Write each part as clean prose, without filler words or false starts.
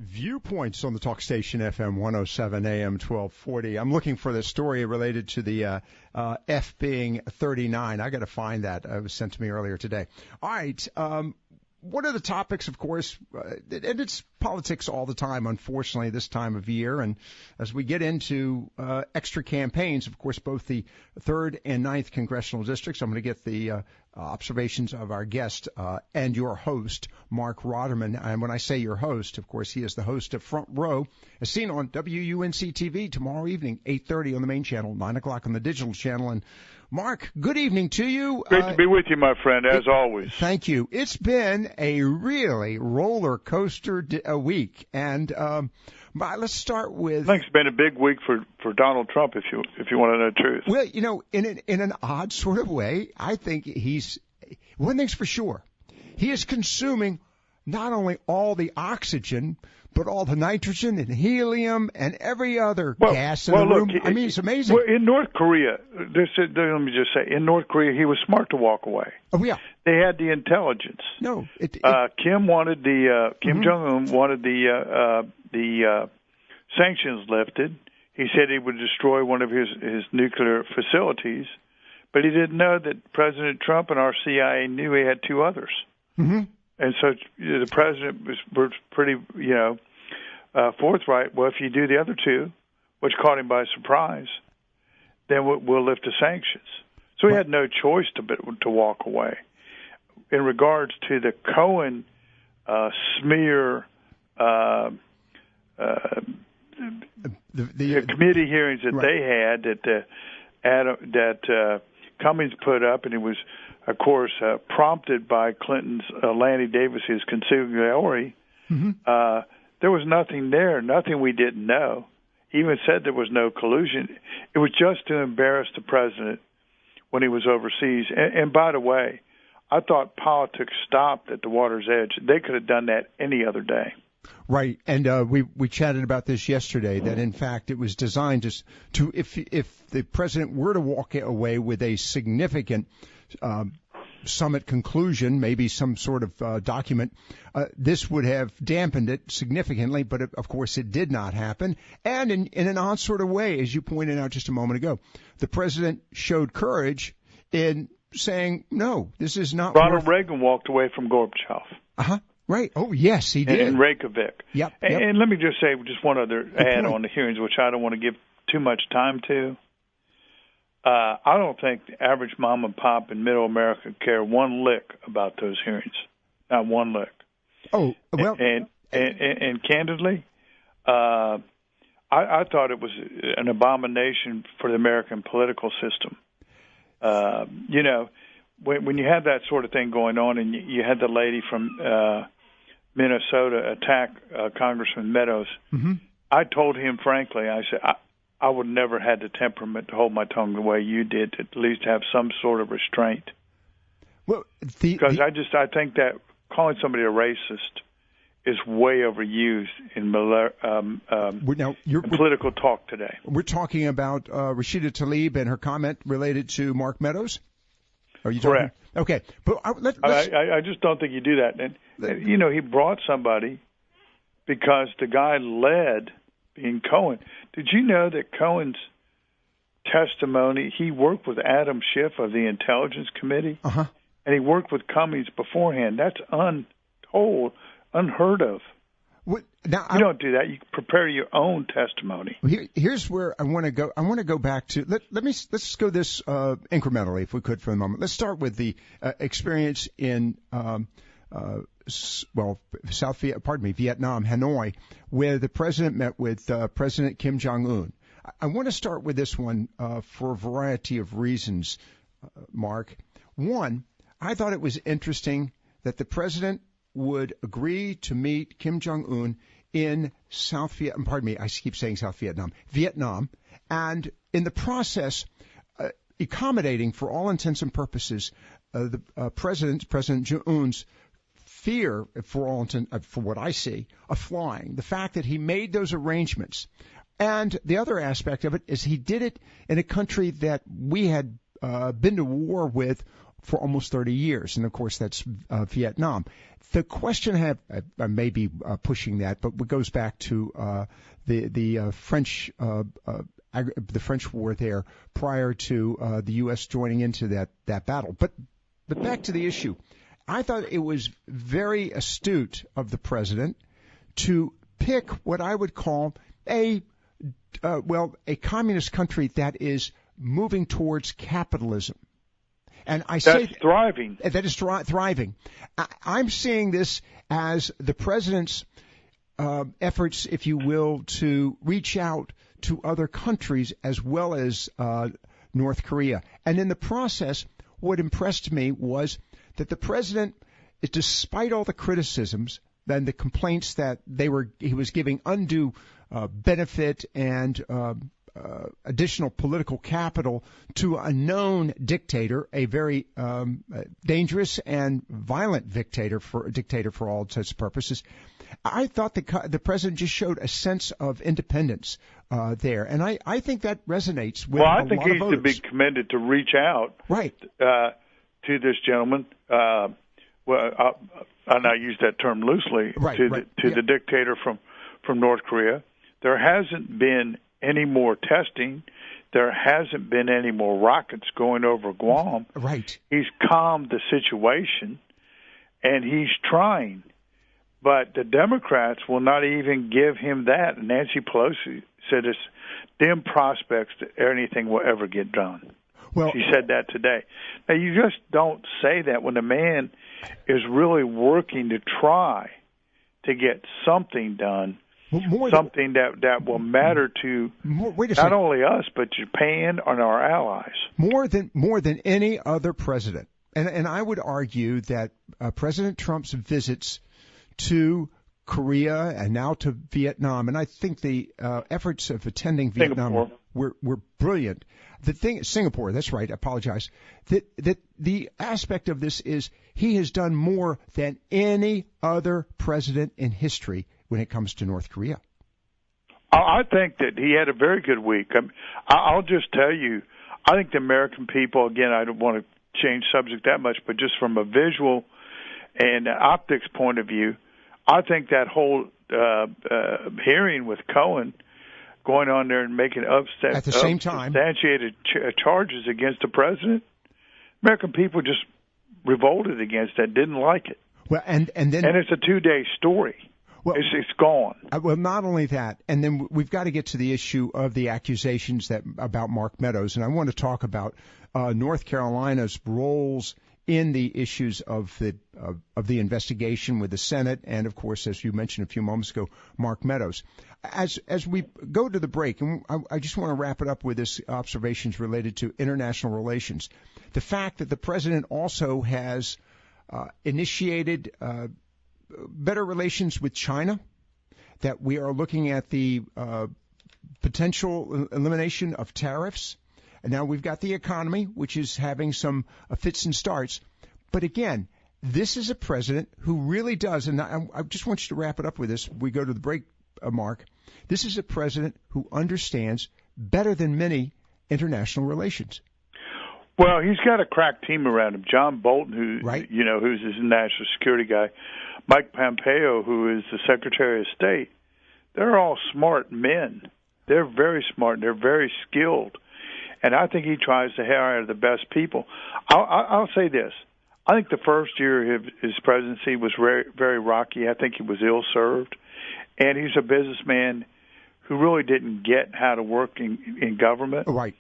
Viewpoints on the talk station FM 107 AM 1240. I'm looking for the story related to the F being 39. I got to find that. It was sent to me earlier today. All right. One of the topics, of course, and it's politics all the time, unfortunately, this time of year. And as we get into extra campaigns, of course, both the 3rd and 9th congressional districts, I'm going to get the observations of our guest and your host, Marc Rotterman. And when I say your host, of course, he is the host of Front Row, as seen on UNC-TV tomorrow evening, 8:30 on the main channel, 9 o'clock on the digital channel. And Mark, good evening to you. Great to be with you, my friend, as always. Thank you. It's been a really roller coaster week, and let's start with. I think it's been a big week for Donald Trump, if you want to know the truth. Well, you know, in an odd sort of way, I think one thing's for sure, he is consuming not only all the oxygen, but all the nitrogen and helium and every other gas in the room. I mean, it's amazing. Well, in North Korea, let me just say, in North Korea, he was smart to walk away. Oh, yeah. They had the intelligence. No. Kim Jong-un wanted the sanctions lifted. He said he would destroy one of his nuclear facilities, but he didn't know that President Trump and our CIA knew he had 2 others. Mm-hmm. And so the president was pretty, forthright. Well, if you do the other 2, which caught him by surprise, then we'll lift the sanctions. So he had no choice to walk away. In regards to the Cohen smear the committee hearings that they had that Cummings put up, and it was, of course, prompted by Clinton's Lanny Davis's consigliere. Mm-hmm. There was nothing there, nothing we didn't know. He even said there was no collusion. It was just to embarrass the president when he was overseas. And by the way, I thought politics stopped at the water's edge. They could have done that any other day. Right, and we chatted about this yesterday, that in fact it was designed to if the president were to walk away with a significant summit conclusion, maybe some sort of document, this would have dampened it significantly, but of course it did not happen. And in an odd sort of way, as you pointed out just a moment ago, the president showed courage in saying, no, this is not. Ronald Reagan walked away from Gorbachev. Uh-huh. Right. Oh, yes, he did. In Reykjavik. Yep. And let me just say just one other add on the hearings, which I don't want to give too much time to. I don't think the average mom and pop in middle America care one lick about those hearings. Not one lick. Oh, well. And candidly, I thought it was an abomination for the American political system. When you had that sort of thing going on, and you had the lady from Minnesota attack Congressman Meadows, mm-hmm. I told him frankly, I said, I would never had the temperament to hold my tongue the way you did, to at least have some sort of restraint. Well, because I think that calling somebody a racist is way overused in political talk today. We're talking about Rashida Tlaib and her comment related to Mark Meadows? Are you correct? Okay, but I just don't think you do that. And he brought somebody because the guy led being Cohen. Did you know that Cohen's testimony? He worked with Adam Schiff of the Intelligence Committee, and he worked with Cummings beforehand. That's unheard of. Now, you don't do that. You prepare your own testimony. Here's where I want to go. I want to go back to let's go this incrementally, if we could, for a moment. Let's start with the experience in Vietnam, Hanoi, where the president met with President Kim Jong-un. I want to start with this one for a variety of reasons, Mark. One, I thought it was interesting that the president would agree to meet Kim Jong-un in Vietnam, and in the process, accommodating for all intents and purposes, President Jong-un's fear, for what I see, of flying. The fact that he made those arrangements, and the other aspect of it is he did it in a country that we had been to war with for almost 30 years. And, of course, that's Vietnam. The question I may be pushing that, but it goes back to the French war there prior to the U.S. joining into that battle. But back to the issue. I thought it was very astute of the president to pick what I would call a communist country that is moving towards capitalism. And I say that's thriving. That is thriving. I'm seeing this as the president's efforts, if you will, to reach out to other countries as well as North Korea. And in the process, what impressed me was that the president, despite all the criticisms and the complaints that he was giving undue benefit and additional political capital to a known dictator, a very dangerous and violent dictator for all intents and purposes. I thought the president just showed a sense of independence there, and I think that resonates with a lot of voters. Well, I think he's to be commended to reach out to this gentleman. And I use that term loosely, the dictator from North Korea. There hasn't been any more testing. There hasn't been any more rockets going over Guam. Right. He's calmed the situation, and he's trying. But the Democrats will not even give him that. And Nancy Pelosi said it's dim prospects that anything will ever get done. Well, she said that today. Now, you just don't say that when a man is really working to try to get something done, something that will matter to not only us, but Japan and our allies. More than any other president. And I would argue that President Trump's visits to Korea and now to Vietnam, and I think the efforts of attending Vietnam were brilliant. Singapore, that's right, I apologize. That the aspect of this is he has done more than any other president in history when it comes to North Korea. I think that he had a very good week. I'll just tell you, I think the American people, again, I don't want to change subject that much, but just from a visual and optics point of view, I think that whole hearing with Cohen going on there and making at the same time substantiated charges against the president, American people just revolted against that, didn't like it. Well, and it's a 2-day story. Well, it's gone. Well, not only that, and then we've got to get to the issue of the accusations about Mark Meadows, and I want to talk about North Carolina's roles in the issues of the investigation with the Senate, and of course, as you mentioned a few moments ago, Mark Meadows. As we go to the break, and I just want to wrap it up with this observations related to international relations, the fact that the president also has initiated better relations with China, that we are looking at the potential elimination of tariffs. And now we've got the economy, which is having some fits and starts. But again, this is a president who really does, and I just want you to wrap it up with this. We go to the break, Mark. This is a president who understands better than many international relations. Well, he's got a crack team around him. John Bolton, who's his national security guy, Mike Pompeo, who is the Secretary of State. They're all smart men. They're very smart. They're very skilled. And I think he tries to hire the best people. I'll say this. I think the first year of his presidency was very, very rocky. I think he was ill-served. And he's a businessman who really didn't get how to work in government. Right.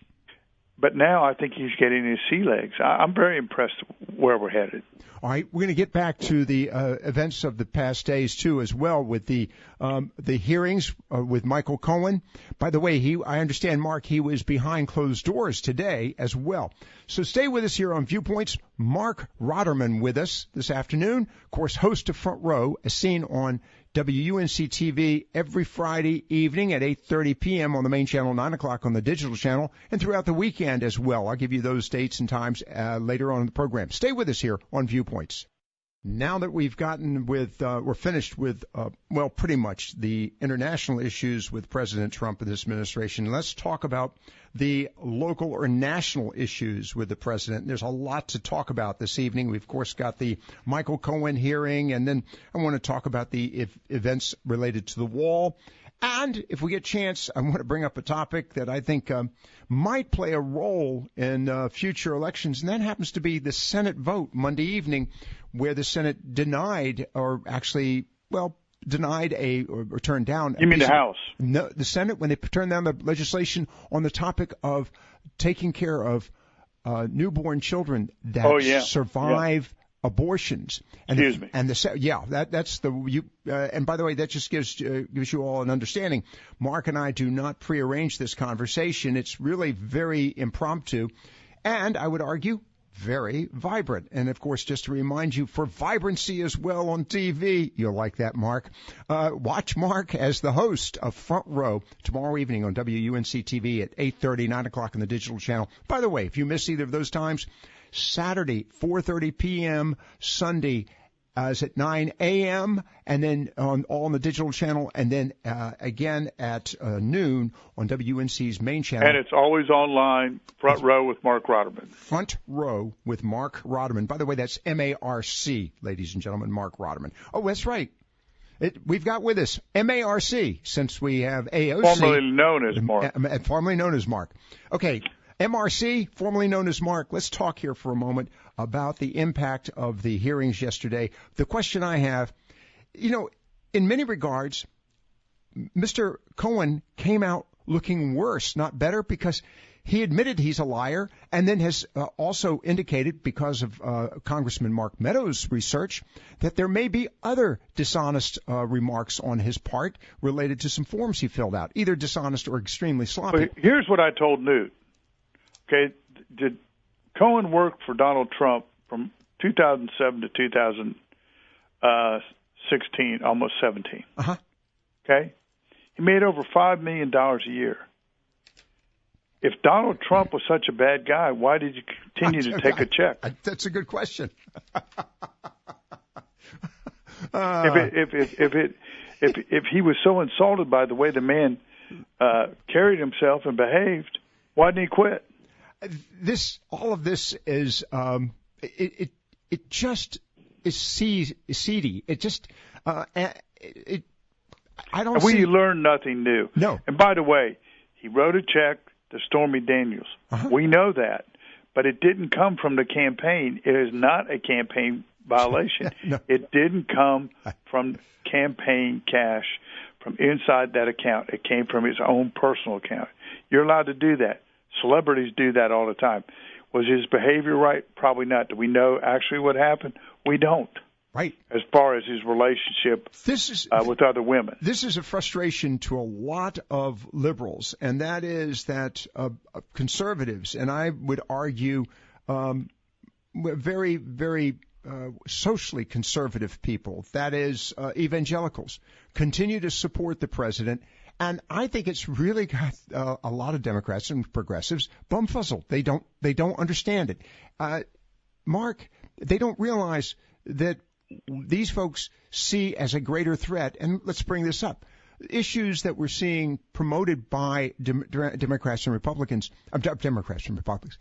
But now I think he's getting his sea legs. I'm very impressed where we're headed. All right, we're going to get back to the events of the past days too, as well, with the hearings with Michael Cohen. By the way, I understand, Mark, he was behind closed doors today as well. So stay with us here on Viewpoints. Marc Rotterman with us this afternoon, of course, host of Front Row, as seen on UNC-TV every Friday evening at 8:30 p.m. on the main channel, 9 o'clock on the digital channel, and throughout the weekend as well. I'll give you those dates and times later on in the program. Stay with us here on Viewpoints. Now that we've gotten with, we're finished with, well, pretty much the international issues with President Trump and this administration, let's talk about the local or national issues with the president. There's a lot to talk about this evening. We've, of course, got the Michael Cohen hearing, and then I want to talk about the events related to the wall. And if we get a chance, I want to bring up a topic that I think might play a role in future elections, and that happens to be the Senate vote Monday evening, where the Senate denied, or actually, well, denied or turned down. You mean the House? No, the Senate, when they turned down the legislation on the topic of taking care of newborn children that survive abortions. And Excuse me. And that's the and by the way, that just gives you all an understanding. Mark and I do not prearrange this conversation. It's really very impromptu, and I would argue very vibrant. And of course, just to remind you, for vibrancy as well on TV, you'll like that, Mark. Watch Mark as the host of Front Row tomorrow evening on UNC-TV at 8:30, 9 o'clock on the digital channel. By the way, if you miss either of those times, Saturday, 4:30 p.m., Sunday is at 9 a.m., and then on the digital channel, and then again at noon on WNC's main channel. And it's always online, Front Row with Marc Rotterman. Front Row with Marc Rotterman. By the way, that's M-A-R-C, ladies and gentlemen, Marc Rotterman. Oh, that's right. We've got with us M-A-R-C, since we have AOC. Formerly known as Mark. Formerly known as Mark. Okay. MRC, formerly known as Mark, let's talk here for a moment about the impact of the hearings yesterday. The question I have, in many regards, Mr. Cohen came out looking worse, not better, because he admitted he's a liar and then has also indicated, because of Congressman Mark Meadows' research, that there may be other dishonest remarks on his part related to some forms he filled out, either dishonest or extremely sloppy. But here's what I told Newt. Okay, did Cohen work for Donald Trump from 2007 to 2016, almost 17? Uh-huh. Okay? He made over $5 million a year. If Donald Trump was such a bad guy, why did you continue to take a check? That's a good question. If he was so insulted by the way the man carried himself and behaved, why didn't he quit? All of this is it just is seedy. It just I don't. We learn nothing new. No. And by the way, he wrote a check to Stormy Daniels. Uh-huh. We know that, but it didn't come from the campaign. It is not a campaign violation. No. It didn't come from campaign cash from inside that account. It came from his own personal account. You're allowed to do that. Celebrities do that all the time. Was his behavior right? Probably not. Do we know actually what happened? We don't. Right. As far as his relationship with other women. This is a frustration to a lot of liberals, and that is that conservatives, and I would argue very, very socially conservative people, that is evangelicals, continue to support the president. And I think it's really got a lot of Democrats and progressives bumfuzzled. They don't understand it. Mark, they don't realize that these folks see as a greater threat. And let's bring this up. Issues that we're seeing promoted by Democrats and Republicans, Democrats and progressives,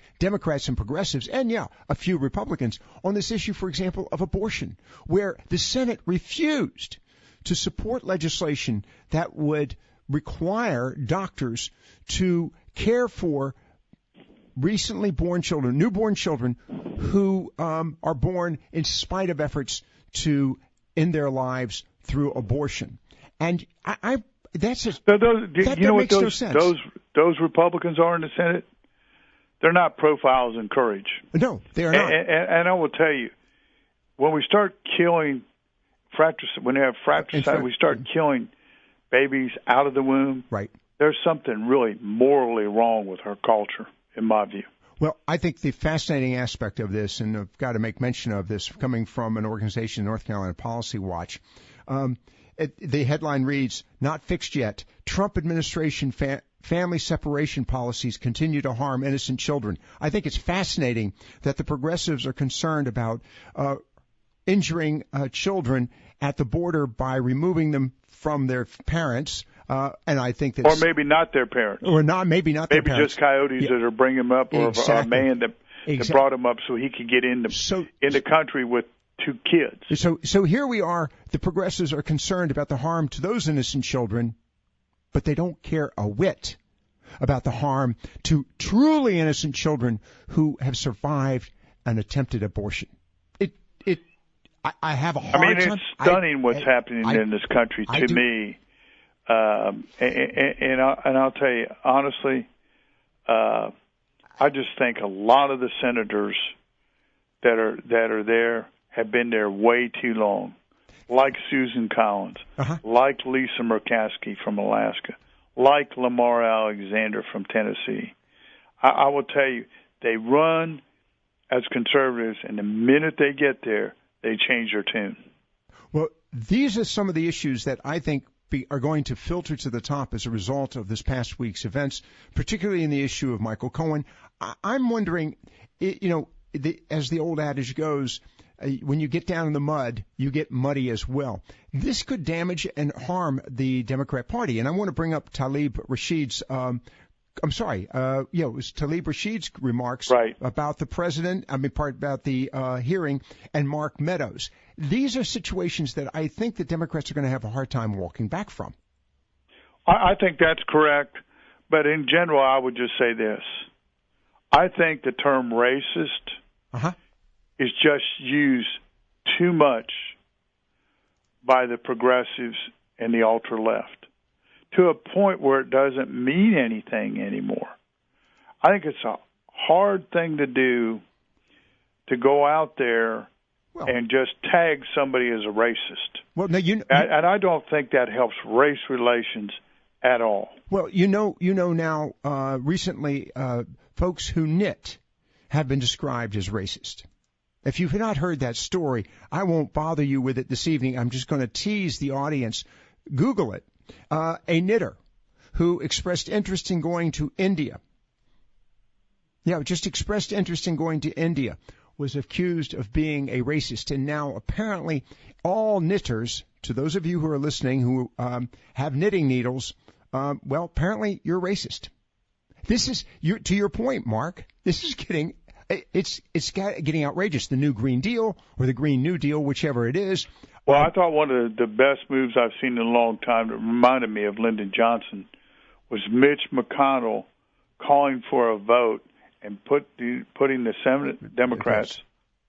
and a few Republicans on this issue, for example, of abortion, where the Senate refused to support legislation that would require doctors to care for recently born children, newborn children, who are born in spite of efforts to end their lives through abortion. And that's just that makes no sense. Those Republicans are in the Senate. They're not profiles in courage. No, they are not. And I will tell you, when we start killing fratricide, we start killing babies out of the womb. Right. There's something really morally wrong with our culture, in my view. Well, I think the fascinating aspect of this, and I've got to make mention of this, coming from an organization, North Carolina Policy Watch, the headline reads, "Not fixed yet. Trump administration family separation policies continue to harm innocent children." I think it's fascinating that the progressives are concerned about injuring children at the border by removing them from their parents. And I think that, or maybe not their parents, or maybe not their parents. Just coyotes that are bringing them up, or a man that brought them up so he could get in the country with 2 kids. So here we are. The progressives are concerned about the harm to those innocent children, but they don't care a whit about the harm to truly innocent children who have survived an attempted abortion. I have a hard time. It's stunning what's happening in this country to me. And I'll tell you honestly, I just think a lot of the senators that are there have been there way too long, like Susan Collins, like Lisa Murkowski from Alaska, like Lamar Alexander from Tennessee. I will tell you, they run as conservatives, and the minute they get there, they change their tune. Well, these are some of the issues that I think are going to filter to the top as a result of this past week's events, particularly in the issue of Michael Cohen. I'm wondering, as the old adage goes, when you get down in the mud, you get muddy as well. This could damage and harm the Democrat Party. And I want to bring up Tlaib Rashid's it was Tlaib Rashid's remarks about the president, about the hearing, and Mark Meadows. These are situations that I think the Democrats are going to have a hard time walking back from. I think that's correct. But in general, I would just say this. I think the term racist is just used too much by the progressives and the ultra-left, to a point where it doesn't mean anything anymore. I think it's a hard thing to do, to go out there and just tag somebody as a racist. Well, now and I don't think that helps race relations at all. Well, now recently folks who knit have been described as racist. If you've not heard that story, I won't bother you with it this evening. I'm just going to tease the audience. Google it. A knitter who expressed interest in going to India. Expressed interest in going to India, was accused of being a racist. And now apparently all knitters, to those of you who are listening who have knitting needles, apparently you're racist. This is, to your point, Mark, this is getting outrageous. The new Green Deal or the Green New Deal, whichever it is. Well, I thought one of the best moves I've seen in a long time that reminded me of Lyndon Johnson was Mitch McConnell calling for a vote and putting the Senate Democrats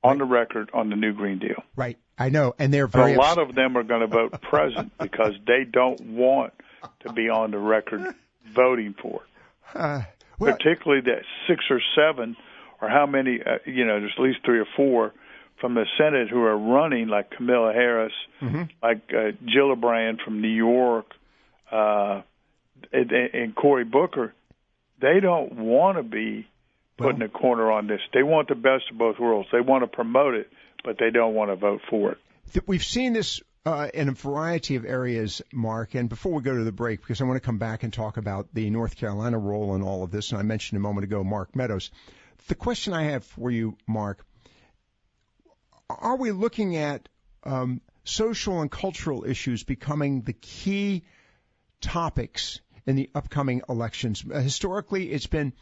on the record on the new Green Deal. Right. I know. And they're very a lot of them are going to vote present because they don't want to be on the record voting for it. Particularly that 6 or 7 or how many, there's at least 3 or 4 from the Senate who are running, like Kamala Harris, like Gillibrand from New York, and Cory Booker. They don't want to be put in a corner on this. They want the best of both worlds. They want to promote it, but they don't want to vote for it. We've seen this in a variety of areas, Mark. And before we go to the break, because I want to come back and talk about the North Carolina role in all of this, and I mentioned a moment ago Mark Meadows. The question I have for you, Mark, are we looking at social and cultural issues becoming the key topics in the upcoming elections? Historically, it's been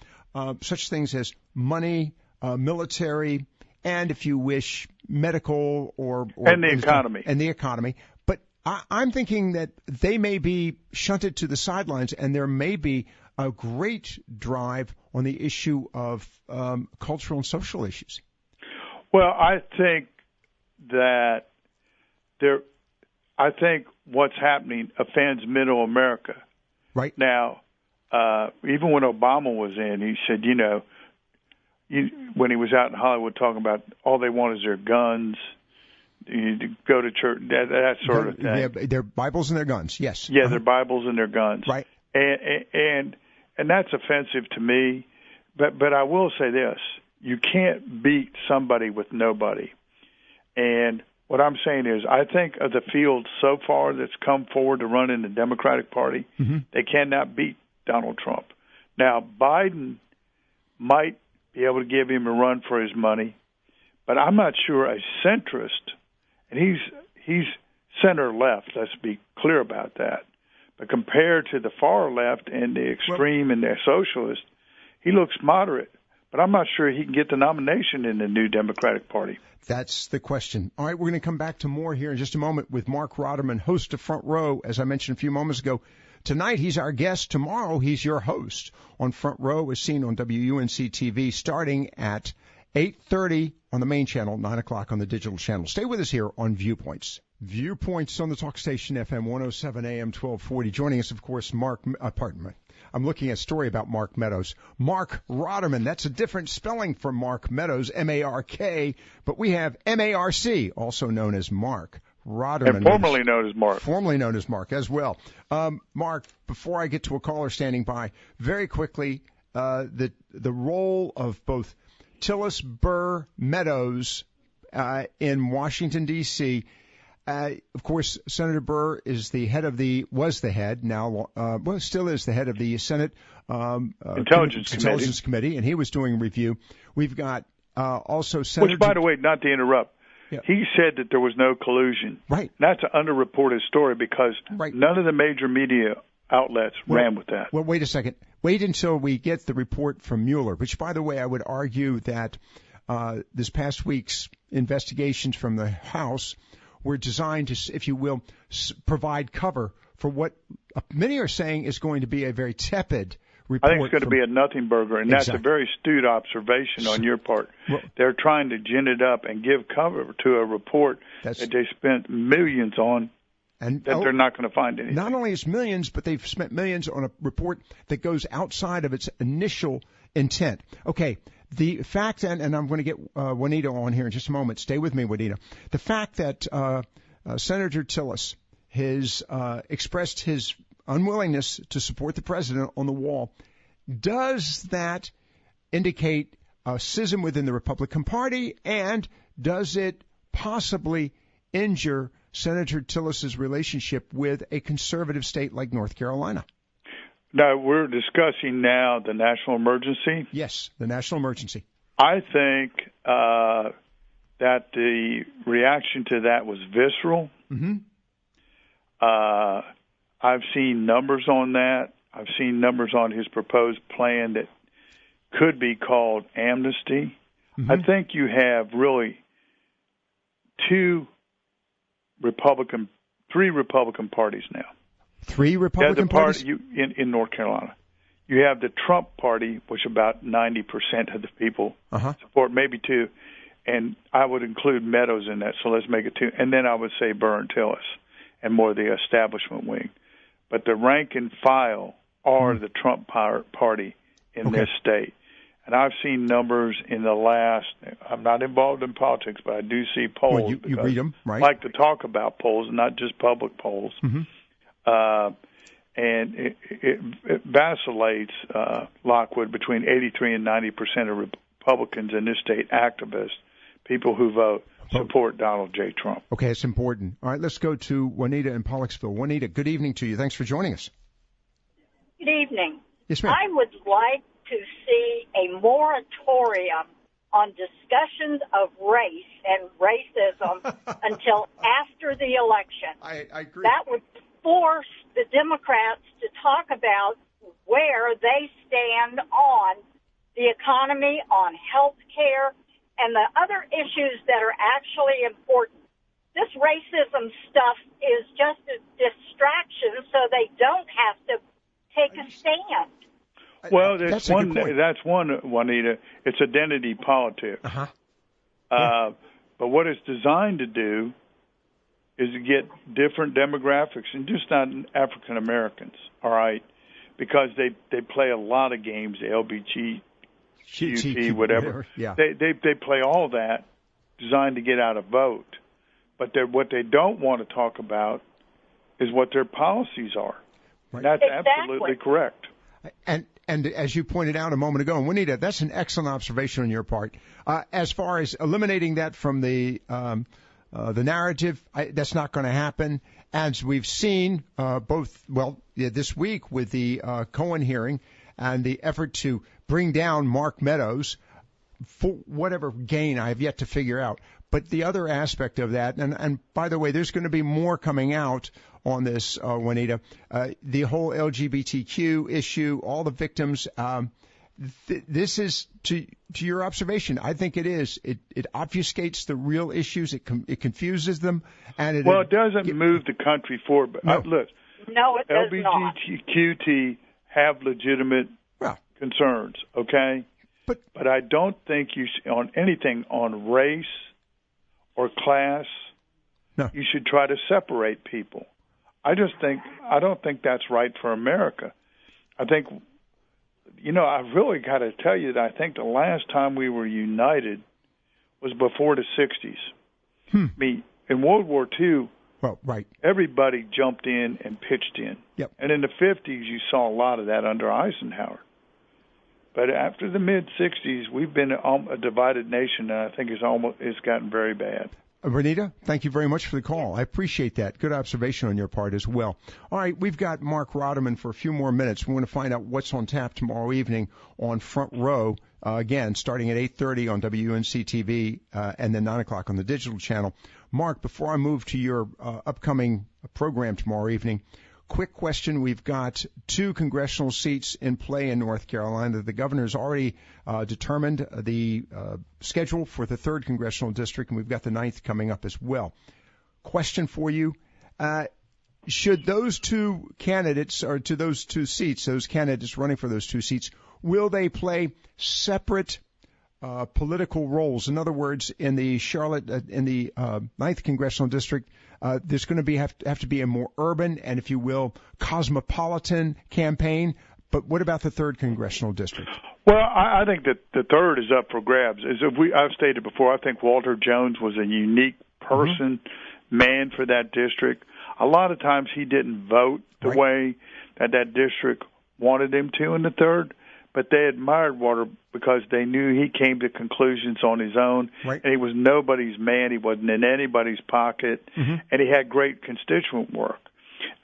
such things as money, military, and, if you wish, medical or and the economy. And the economy. But I'm thinking that they may be shunted to the sidelines, and there may be a great drive on the issue of cultural and social issues. Well, I think that I think what's happening offends middle America. Right. Now, even when Obama was in, he said, when he was out in Hollywood talking about all they want is their guns, you go to church, that sort of thing. Their Bibles and their guns, yes. Yeah, their Bibles and their guns. Right. And that's offensive to me. But I will say this. You can't beat somebody with nobody. And what I'm saying is I think of the field so far that's come forward to run in the Democratic Party, they cannot beat Donald Trump. Now, Biden might be able to give him a run for his money, but I'm not sure a centrist and he's center left. Let's be clear about that. But compared to the far left and the extreme and the socialist, he looks moderate. But I'm not sure he can get the nomination in the new Democratic Party. That's the question. All right, we're going to come back to more here in just a moment with Marc Rotterman, host of Front Row, as I mentioned a few moments ago. Tonight, he's our guest. Tomorrow, he's your host on Front Row, as seen on UNC-TV, starting at 8:30 on the main channel, 9 o'clock on the digital channel. Stay with us here on Viewpoints. Viewpoints on the talk station, FM 107 AM 1240. Joining us, of course, I'm looking at a story about Mark Meadows. Marc Rotterman, that's a different spelling for Mark Meadows, M-A-R-K, but we have M-A-R-C, also known as Marc Rotterman. And formerly known as Mark. Formerly known as Mark as well. Mark, before I get to a caller standing by, very quickly, the role of both Tillis, Burr, Meadows in Washington, D.C., of course, Senator Burr is the head of was the head now, still is the head of the Senate Intelligence Committee, and he was doing a review. We've got also Senator. Which, by the way, not to interrupt, he said that there was no collusion. Right. That's an underreported story because none of the major media outlets ran with that. Well, wait a second. Wait until we get the report from Mueller, which, by the way, I would argue that this past week's investigations from the House were designed to, if you will, provide cover for what many are saying is going to be a very tepid report. I think it's going to be a nothing burger, and that's a very astute observation on your part. Well, they're trying to gin it up and give cover to a report that they spent millions on, and they're not going to find anything. Not only is millions, but they've spent millions on a report that goes outside of its initial intent. Okay. The fact, and I'm going to get Juanita on here in just a moment. Stay with me, Juanita. The fact that Senator Tillis has expressed his unwillingness to support the president on the wall, does that indicate a schism within the Republican Party, and does it possibly injure Senator Tillis's relationship with a conservative state like North Carolina? No, we're discussing now the national emergency. Yes, the national emergency. I think that the reaction to that was visceral. Mm-hmm. I've seen numbers on that. I've seen numbers on his proposed plan that could be called amnesty. Mm-hmm. I think you have really three Republican parties now. Three Republican parties? In North Carolina. You have the Trump party, which about 90% of the people support, maybe two. And I would include Meadows in that, so let's make it two. And then I would say Burr and Tillis and more the establishment wing. But the rank and file are the Trump party in this state. And I've seen numbers in the last – I'm not involved in politics, but I do see polls. Well, you read them, right? I like to talk about polls, not just public polls. Mm-hmm. And it vacillates, Lockwood, between 83 and 90% of Republicans in this state, activists, people who vote, support Donald J. Trump. Okay, it's important. All right, let's go to Juanita in Pollocksville. Juanita, good evening to you. Thanks for joining us. Good evening. Yes, ma'am. I would like to see a moratorium on discussions of race and racism until after the election. I agree. That would force the Democrats to talk about where they stand on the economy, on health care, and the other issues that are actually important. This racism stuff is just a distraction so they don't have to take a stand. Well, that's one, Juanita. It's identity politics. Yeah. But what it's designed to do is to get different demographics, and just not African Americans, all right? Because they play a lot of games, the LBGT, whatever. Yeah. They play all that designed to get out a vote. But what they don't want to talk about is what their policies are. Right. That's absolutely correct. And as you pointed out a moment ago, and Juanita, that's an excellent observation on your part. As far as eliminating that from the narrative, that's not going to happen. As we've seen this week with the Cohen hearing and the effort to bring down Mark Meadows for whatever gain I have yet to figure out. But the other aspect of that, and by the way, there's going to be more coming out on this, Juanita, the whole LGBTQ issue, all the victims. This is, to your observation, I think it is. It obfuscates the real issues. It confuses them. And it doesn't move the country forward. But no. Look, no, it does not. LGBTQT have legitimate concerns, okay? But I don't think you should, on anything on race or class, you should try to separate people. I don't think that's right for America. I think, I've really got to tell you that I think the last time we were united was before the 60s. I mean, in World War II, everybody jumped in and pitched in. Yep. And in the 50s, you saw a lot of that under Eisenhower. But after the mid-60s, we've been a divided nation, and I think it's gotten very bad. Renita, thank you very much for the call. I appreciate that. Good observation on your part as well. All right, we've got Marc Rotterman for a few more minutes. We want to find out what's on tap tomorrow evening on Front Row, again, starting at 8:30 on UNC-TV and then 9 o'clock on the digital channel. Marc, before I move to your upcoming program tomorrow evening, quick question. We've got 2 congressional seats in play in North Carolina. The governor's already determined the schedule for the 3rd congressional district, and we've got the 9th coming up as well. Question for you. Should those 2 candidates, or to those 2 seats, those candidates running for those 2 seats, will they play separate political roles? In other words, in the in the 9th congressional district, there's going to have to be a more urban and, if you will, cosmopolitan campaign. But what about the 3rd congressional district? Well, I think that the 3rd is up for grabs. I've stated before, I think Walter Jones was a unique person, man for that district. A lot of times he didn't vote the way that district wanted him to in the 3rd, but they admired Walter because they knew he came to conclusions on his own, and he was nobody's man. He wasn't in anybody's pocket, and he had great constituent work.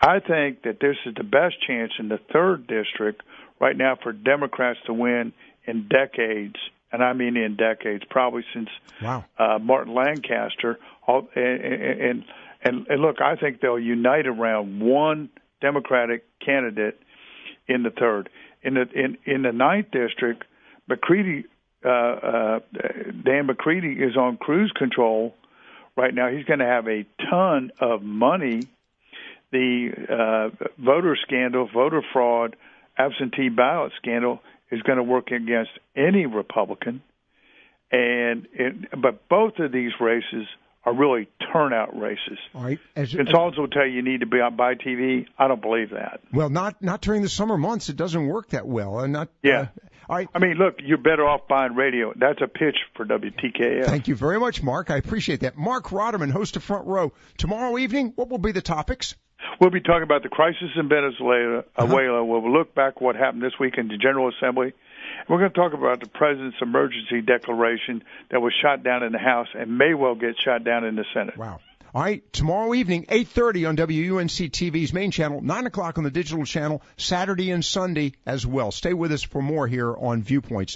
I think that this is the best chance in the 3rd district right now for Democrats to win in decades, and I mean in decades, probably since Martin Lancaster. And look, I think they'll unite around one Democratic candidate in the 3rd. In the 9th district, McCready, Dan McCready is on cruise control right now. He's going to have a ton of money. The voter scandal, voter fraud, absentee ballot scandal is going to work against any Republican. But both of these races are really turnout races. All right. Consultants will tell you need to be on by TV. I don't believe that. Well, not during the summer months. It doesn't work that well. All right. I mean, look, you're better off buying radio. That's a pitch for WTKF. Thank you very much, Marc. I appreciate that. Marc Rotterman, host of Front Row. Tomorrow evening, what will be the topics? We'll be talking about the crisis in Venezuela. We'll look back what happened this week in the General Assembly. We're going to talk about the president's emergency declaration that was shot down in the House and may well get shot down in the Senate. Wow. All right, tomorrow evening, 8:30 on WUNC-TV's main channel, 9 o'clock on the digital channel, Saturday and Sunday as well. Stay with us for more here on Viewpoints.